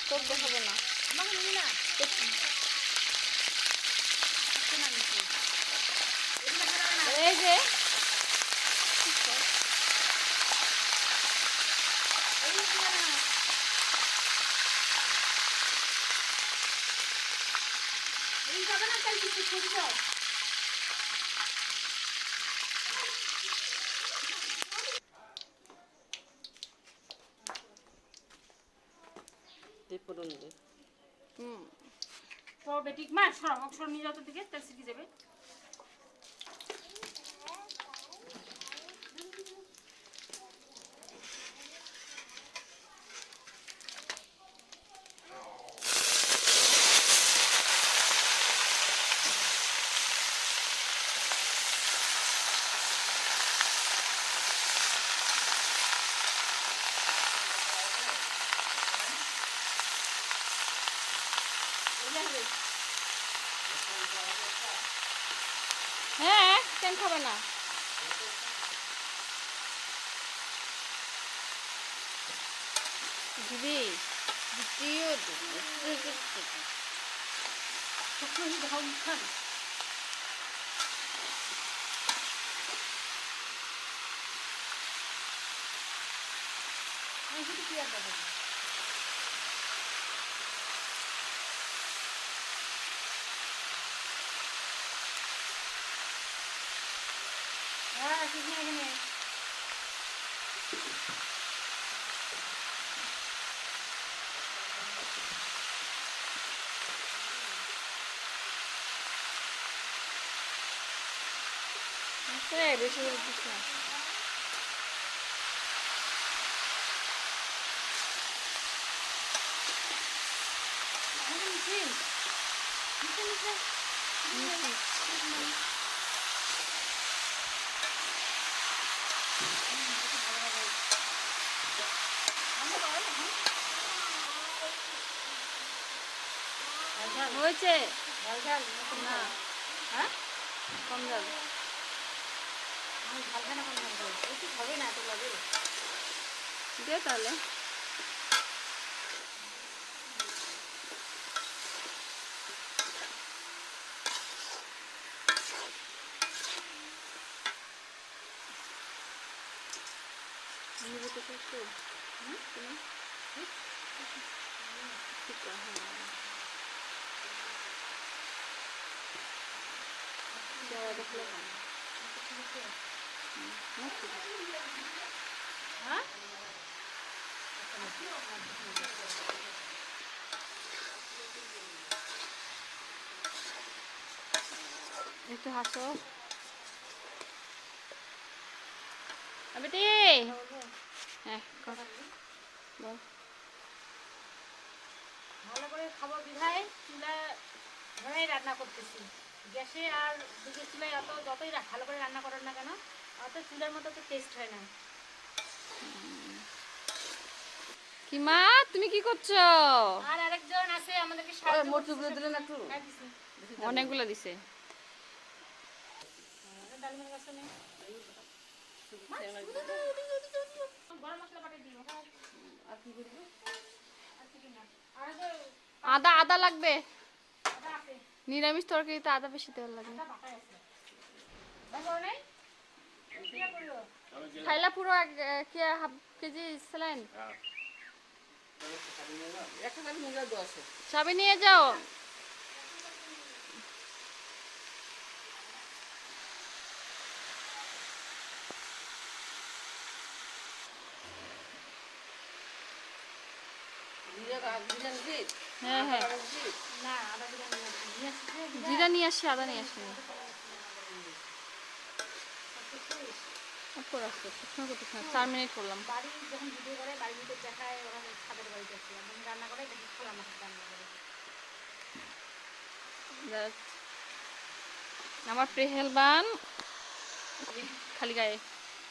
তোর দেখাবো না আমাকে নিবি না এই যে তো বেটিক মা সর অক্ষর নিয়ে যত দিকে তেল শিখে যাবে হ্যাঁ কেন খাবে না দিদি দিদিও খাও খান শুধু কি আর দেখাবো হ্যাঁ ঠিক না এখানে বেশি করে দিস না হয়েছে না হ্যাঁ কম যাবে ঝাল খানা কম হবে না এত লাগে দে তাহলে হ্যাঁ একটু হাসো বেটি হ্যাঁ বল ভালো করে খাবো বিধায় চুলা ধরেই রান্না করতেছি গ্যাসে আর দুধের চুলায় অত যতই ভালো করে রান্না করেন না কেন অত চুলার মতো তো টেস্ট হয় না কি মা তুমি কি করছো আর আরেকজন আছে আমাদেরকে সাহায্য মরচুগুলো দিলেন একটু অনেকগুলো দিছে ডালমের গাছ নেই গরম মশলা পাঠিয়ে দিও আর কি করবো আর কিছু না আর যে আদা আদা লাগবে আদা আছে নিরামিষ তরকারিতে আদা বেশি তেল লাগে আদা বাটা আছে দেখো নেই কি করলো খাইলা পুরো কি হাফ কেজি স্যালাইন একটা খালি মূলা দেওয়া আছে চাবি নিয়ে যাও হ্যাঁ হ্যাঁ না আদা দিলে নিয়ে আসছে জিরা নিয়ে আসি আদা নিয়ে আসি অপর আছে শুকনো করতে 4 মিনিট করলাম বাড়ি যখন ভিডিও করে বাড়ির ভিতরে দেখায় ওরা ছাদের বাড়িতে আছে একদম রান্না করে দেখি খোলা মাছ রান্না করে আমার পেহেলবান খালি গায়ে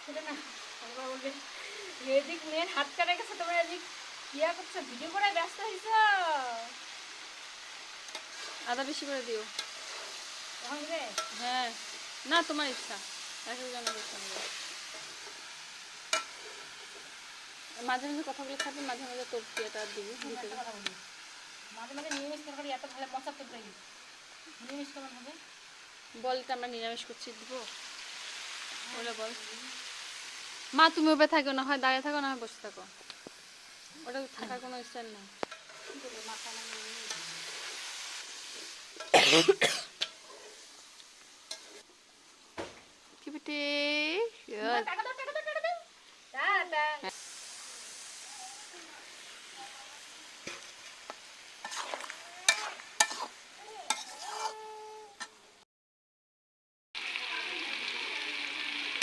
সেটা না আমরা বলবে এদিক মেয়ের হাত কাটা গেছে তোমরা এদিক ইয়া করছো ভিডিও করে ব্যস্ত হয়েছ আদা বেশি করে দিও এখন রে হ্যাঁ না তোমার ইচ্ছা এক একজনের ইচ্ছা নেই মাঝে মাঝে কথাগুলো খাবে মাঝে মাঝে তোর দিয়েটা দিবি দিতে মাঝে মাঝে নিরামিষ তরকারি এত ভালো মশা তরকারি, নিরামিষ কেমন হবে? বল তো আমরা নিরামিষ করছি, দিব ওটা বল। মা তুমি ওবে থাকো, না হয় দাঁড়িয়ে থাকো, না হয় বসে থাকো, ওটা থাকার কোনো স্টাইল নেই। কী করবো, মাথা আমার কি বেটে টাকা দাও, টাকা দাও, টাকা দাও। টাটা।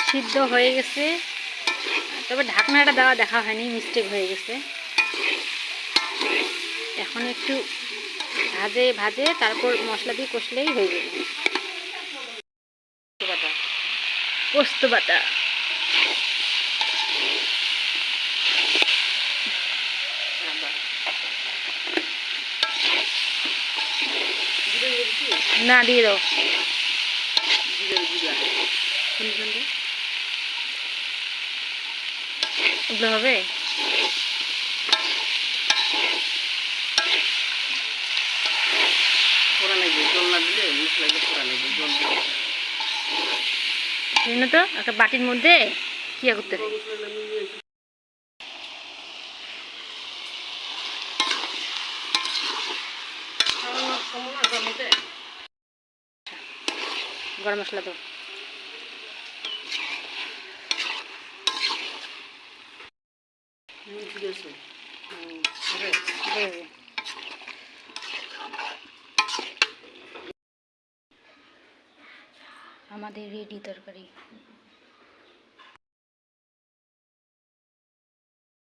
সিদ্ধ হয়ে গেছে, তবে ঢাকনাটা দেওয়া দেখা হয়নি, মিস্টেক হয়ে গেছে। এখন একটু ভাজে ভাজে তারপর মশলা দিয়ে কষলেই হয়ে যাবে। পোস্ত বাটা, না দিয়ে দাও। এগুলো হবে। জন্য তো একটা বাটির মধ্যে কি করতে হয়। গরম মশলা দাও। আমাদের রেডি তরকারি।